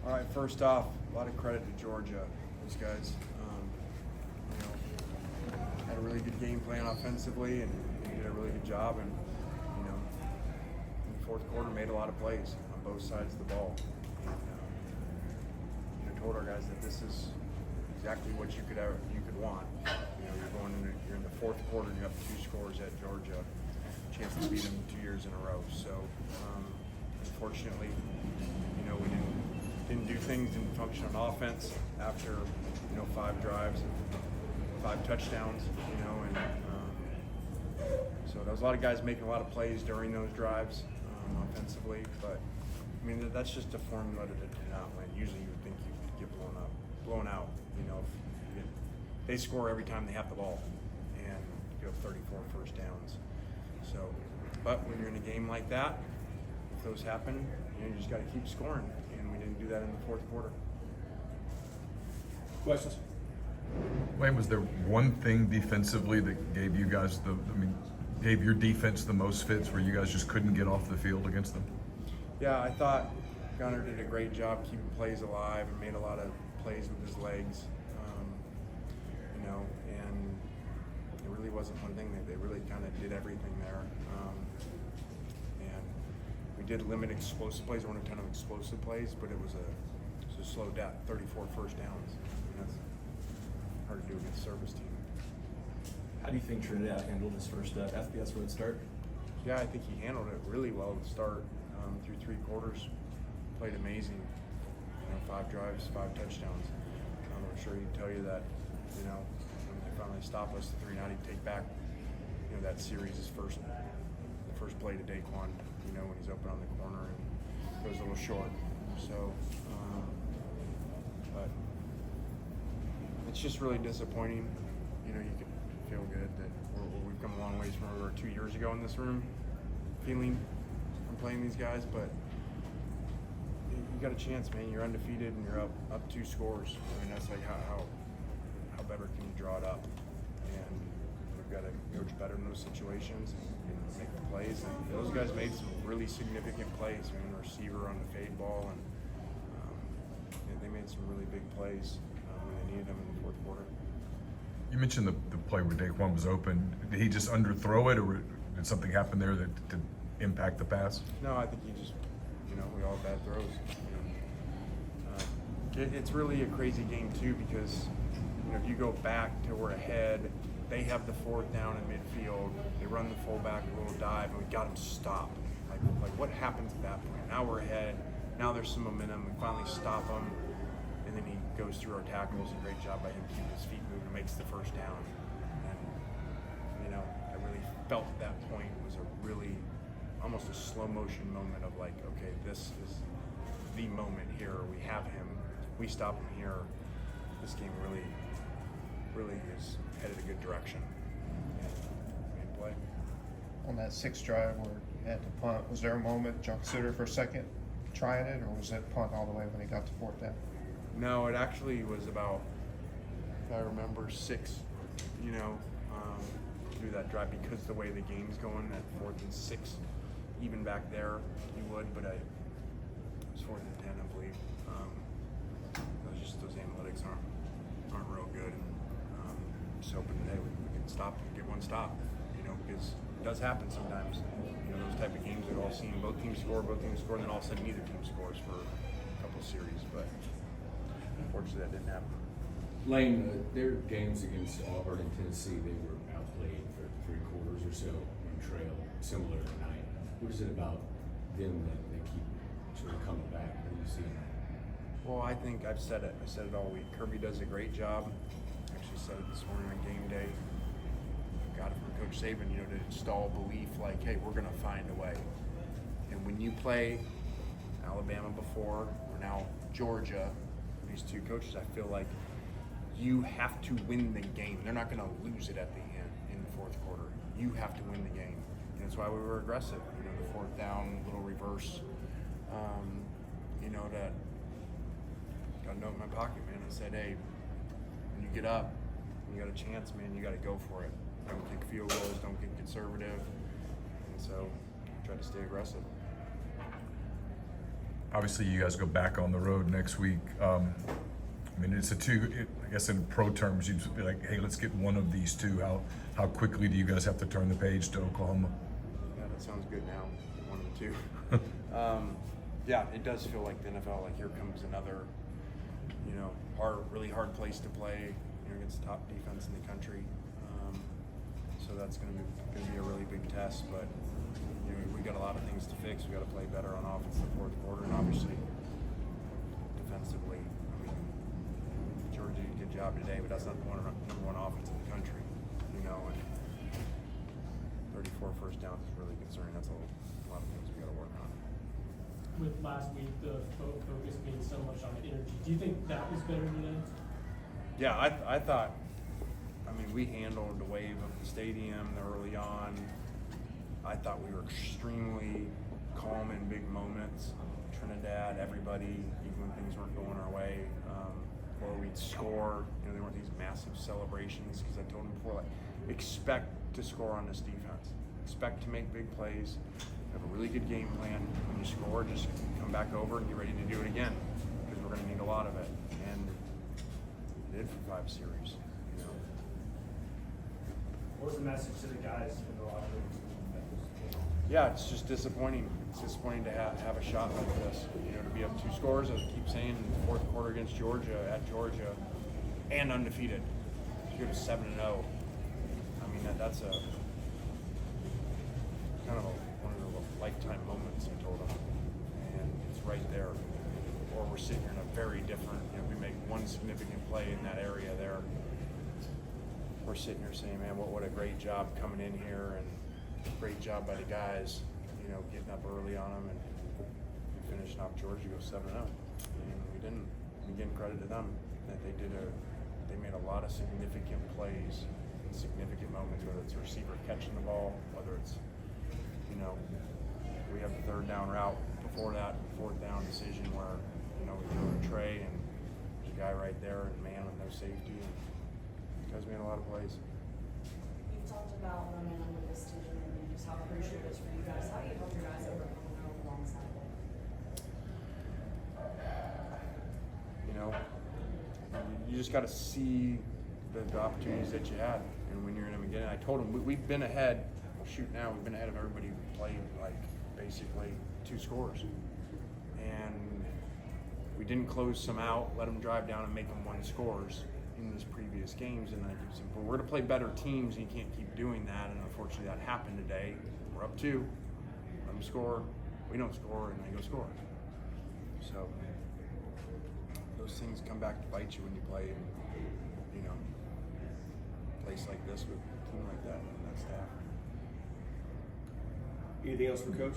All right, first off, a lot of credit to Georgia. Those guys, had a really good game plan offensively and did a really good job. And in the fourth quarter, made a lot of plays on both sides of the ball. And told our guys that this is exactly what you could want. You're in the fourth quarter, and you have 2 scores at Georgia, chance to beat them 2 years in a row. So, unfortunately, we didn't do things, didn't function on offense after 5 drives and 5 touchdowns. And so there was a lot of guys making a lot of plays during those drives offensively. But I mean, that's just a formula to not win. Usually, you would think you could get blown out. If they score every time they have the ball, and you have 34 first downs. So, but when you're in a game like that, if those happen, you just got to keep scoring, and we didn't do that in the fourth quarter. Questions? Wayne, was there one thing defensively that gave you guys gave your defense the most fits where you guys just couldn't get off the field against them? Yeah, I thought Gunner did a great job keeping plays alive and made a lot of plays with his legs. And it really wasn't one thing. They really kind of did everything there. And we did limit explosive plays. There weren't a ton of explosive plays, but it was a slow death, 34 first downs. That's hard to do against a service team. How do you think Trinidad handled his first FBS road start? Yeah, I think he handled it really well at the start. Through 3 quarters, played amazing. 5 drives, 5 touchdowns. I'm sure he'd tell you that, when they finally stop us at 3-0, he'd take back, that series, the first play to Daquan, when he's open on the corner and goes a little short. So, but it's just really disappointing. You could feel good that we've come a long ways from where we were 2 years ago in this room, feeling from playing these guys, but you got a chance, man. You're undefeated and you're up 2 scores. I mean, that's like how better can you draw it up? And we've got to coach better in those situations and make the plays. And those guys made some really significant plays. I mean, the receiver on the fade ball, and they made some really big plays when they needed them in the fourth quarter. You mentioned the play where Daquan was open. Did he just underthrow it, or did something happen there that did impact the pass? No, I think he just, we all have bad throws. It's really a crazy game too, because if you go back to we're ahead, they have the 4th down in midfield. They run the fullback a little dive, and we got him stopped. Like what happens at that point? Now we're ahead. Now there's some momentum. We finally stop him, and then he goes through our tackles. A great job by him keeping his feet moving and makes the first down. And I really felt that point was a really almost a slow motion moment of like, okay, this is the moment here. We have him. We stop him here. This game really is headed a good direction. And play. On that 6th drive where you had to punt, was there a moment John considered for a second trying it, or was that punt all the way when he got to 4th down? No, it actually was about, if I remember, 6, through that drive, because the way the game's going at 4th and 6, even back there, he would, but it was 4th and 10, I believe. Those analytics aren't real good. And just hoping that we can stop and get one stop, because it does happen sometimes. Those type of games we've all seen. Both teams score, and then all of a sudden neither team scores for a couple of series. But unfortunately, that didn't happen. Lane, their games against Auburn and Tennessee, they were outplayed for 3 quarters or so on trail, similar tonight. What is it about them that they keep sort of coming back? What do you see? Well, I think I've said it. I said it all week. Kirby does a great job. I actually said it this morning on game day. I got it from Coach Saban, to install belief like, hey, we're going to find a way. And when you play Alabama before, or now Georgia, these 2 coaches, I feel like you have to win the game. They're not going to lose it at the end in the fourth quarter. You have to win the game. And that's why we were aggressive. The 4th down, little reverse, that got a note in my pocket, man. I said, hey, when you get up, when you got a chance, man, you got to go for it. Don't kick field goals, don't get conservative. And so try to stay aggressive. obviously you guys go back on the road next week. I mean, it's I guess in pro terms, you'd be like, hey, let's get one of these two. How quickly do you guys have to turn the page to Oklahoma? Yeah, that sounds good now. One of the two. Yeah, it does feel like the NFL. Like here comes another, really hard place to play. Against the top defense in the country. So that's going to be a really big test. But we got a lot of things to fix. We got to play better on offense in the fourth quarter, and obviously defensively. I mean, Georgia did a good job today, but that's not the number one offense in the country. And 34 first downs is really concerning. That's a lot of things we got to work on. With last week, the focus being so much on energy, do you think that was better today? Yeah, I thought. I mean, we handled the wave of the stadium early on. I thought we were extremely calm in big moments. Trinidad, everybody, even when things weren't going our way, or we'd score. There weren't these massive celebrations because I told them before, like, expect to score on this defense. Expect to make big plays. Have a really good game plan. When you score, just come back over and get ready to do it again because we're going to need a lot of it. And did for 5 series. What was the message to the guys in the locker room? Yeah, it's just disappointing. It's disappointing to have a shot like this. To be up 2 scores, as I keep saying, in the fourth quarter against Georgia, at Georgia, and undefeated. You go to 7-0. I mean, that's a kind of one of the lifetime moments. I told them, and it's right there. Or we're sitting here in a very different. We make one significant play in that area there. We're sitting here saying, man, what a great job coming in here, and great job by the guys, getting up early on them and finishing off Georgia, go 7-0. And we didn't. Again, credit to them that they made a lot of significant plays in significant moments, whether it's a receiver catching the ball, whether it's, we have the 3rd down route before that 4th down decision where, we throw a tray and there's a guy right there and man with no safety. And guys made a lot of plays. You've talked about momentum with this team and just how crucial it is for you guys. How do you help your guys overcome the alongside it? You just got to see the opportunities that you had, and when you're in them again. I told them we've been ahead. Shoot, now we've been ahead of everybody who played like basically 2 scores, and we didn't close some out, let them drive down and make them 1 scores in these previous games. And I keep saying, but we're to play better teams, and you can't keep doing that. And unfortunately, that happened today. We're up 2, let them score. We don't score, and they go score. So those things come back to bite you when you play in, a place like this with a team like that and that staff. Anything else for Coach?